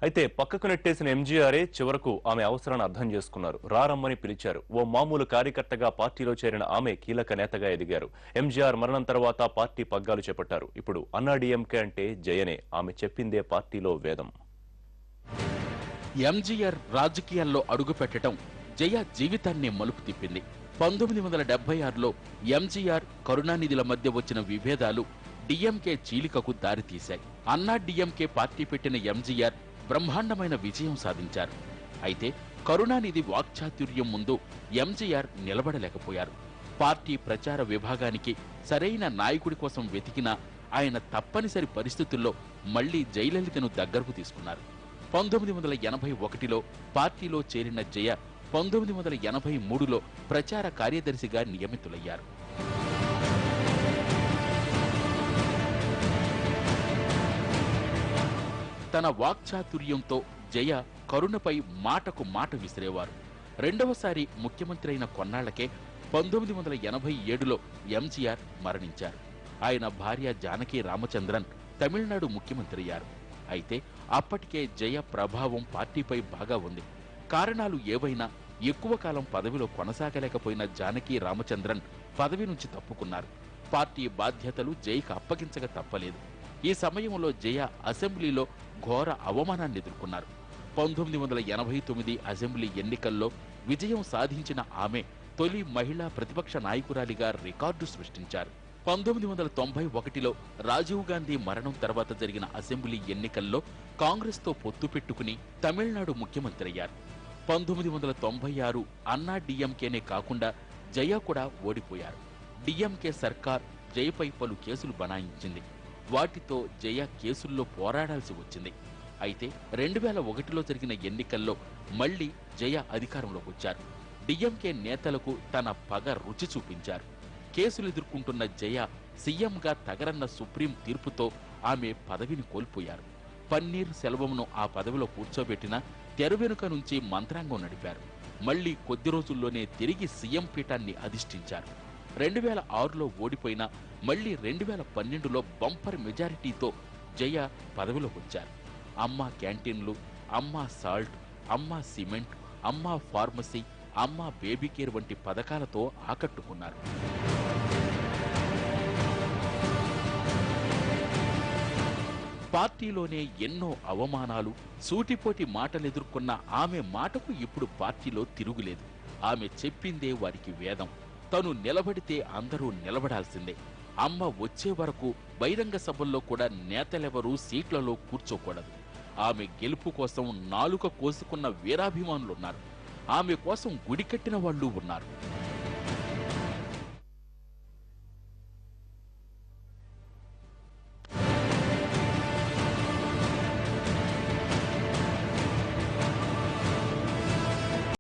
అయితే పక్కకు నెట్టేసిన ఎంజీఆరే చివరకు ఆమె అవసరాన్ని అర్థం చేసుకున్నారు. రారమ్మని పిలిచారు. ఓ మామూలు కార్యకర్తగా పార్టీలో చేరిన ఆమె కీలక నేతగా ఎదిగారు. ఎంజీఆర్ మరణం తర్వాత పార్టీ పగ్గాలు చేపట్టారు. ఇప్పుడు అన్నాడీఎంకే అంటే జయనే. ఆమె చెప్పిందే పార్టీలో వేదం. ఎంజీఆర్ రాజకీయాల్లో అడుగుపెట్టడం జయ జీవితాన్ని మలుపు తిప్పింది. 1976లో ఎంజీఆర్ కరుణానిధిల మధ్య వచ్చిన విభేదాలు డిఎంకే చీలికకు దారితీశాయి. అన్నా డిఎంకే పార్టీ పెట్టిన ఎంజీఆర్ బ్రహ్మాండమైన విజయం సాధించారు. అయితే కరుణానిధి వాక్చాతుర్యం ముందు ఎంజీఆర్ నిలబడలేకపోయారు. పార్టీ ప్రచార విభాగానికి సరైన నాయకుడి కోసం వెతికినా ఆయన తప్పనిసరి పరిస్థితుల్లో మళ్లీ జయలలితను దగ్గరకు తీసుకున్నారు. 1981లో పార్టీలో చేరిన జయ 1983లో ప్రచార కార్యదర్శిగా నియమితులయ్యారు. తన వాక్చాతుర్యంతో జయ కరుణపై మాటకు మాట విసిరేవారు. రెండవసారి ముఖ్యమంత్రి అయిన కొన్నాళ్లకే 1987లో ఎంజీఆర్ మరణించారు. ఆయన భార్య జానకి రామచంద్రన్ తమిళనాడు ముఖ్యమంత్రి అయ్యారు. అయితే అప్పటికే జయ ప్రభావం పార్టీపై బాగా ఉంది. కారణాలు ఏవైనా ఎక్కువ కాలం పదవిలో కొనసాగలేకపోయిన జానకి రామచంద్రన్ పదవి నుంచి తప్పుకున్నారు. పార్టీ బాధ్యతలు జయకు అప్పగించక తప్పలేదు. ఈ సమయంలో జయ అసెంబ్లీలో ఘోర అవమానాన్ని ఎదుర్కొన్నారు. 1989 అసెంబ్లీ ఎన్నికల్లో విజయం సాధించిన ఆమె తొలి మహిళా ప్రతిపక్ష నాయకురాలిగా రికార్డు సృష్టించారు. 1991లో రాజీవ్ గాంధీ మరణం తర్వాత జరిగిన అసెంబ్లీ ఎన్నికల్లో కాంగ్రెస్తో పొత్తు పెట్టుకుని తమిళనాడు ముఖ్యమంత్రి అయ్యారు. 1996 అన్నా డిఎంకేనే కాకుండా జయ కూడా ఓడిపోయారు. డిఎంకే సర్కార్ జయపై పలు కేసులు బనాయించింది. వాటితో జయ కేసుల్లో పోరాడాల్సి వచ్చింది. అయితే 2001లో జరిగిన ఎన్నికల్లో మళ్లీ జయ అధికారంలోకి వచ్చారు. డిఎంకే నేతలకు తన పగ రుచి చూపించారు. కేసులు ఎదుర్కొంటున్న జయ సీఎంగా తగరన్న సుప్రీం తీర్పుతో ఆమె పదవిని కోల్పోయారు. పన్నీర్ సెల్వంను ఆ పదవిలో కూర్చోబెట్టిన తెర వెనుక నుంచి మంత్రాంగం నడిపారు. మళ్లీ కొద్ది రోజుల్లోనే తిరిగి సీఎం పీఠాన్ని అధిష్ఠించారు. 2006లో ఓడిపోయినా మళ్లీ 2012లో బంపర్ మెజారిటీతో జయ పదవిలోకి వచ్చారు. అమ్మా క్యాంటీన్లు, అమ్మా సాల్ట్, అమ్మా సిమెంట్, అమ్మా ఫార్మసీ, అమ్మా బేబీ కేర్ వంటి పథకాలతో ఆకట్టుకున్నారు. పార్టీలోనే ఎన్నో అవమానాలు, సూటిపోటి మాటలెదుర్కొన్న ఆమె మాటకు ఇప్పుడు పార్టీలో తిరుగులేదు. ఆమె చెప్పిందే వారికి వేదం. తను నిలబడితే అందరూ నిలబడాల్సిందే. అమ్మ వచ్చే వరకు బహిరంగ సభల్లో కూడా నేతలెవరూ సీట్లలో కూర్చోకూడదు. ఆమె గెలుపు కోసం నాలుక కోసుకున్న వీరాభిమానులున్నారు. ఆమె కోసం గుడి కట్టిన వాళ్ళు ఉన్నారు.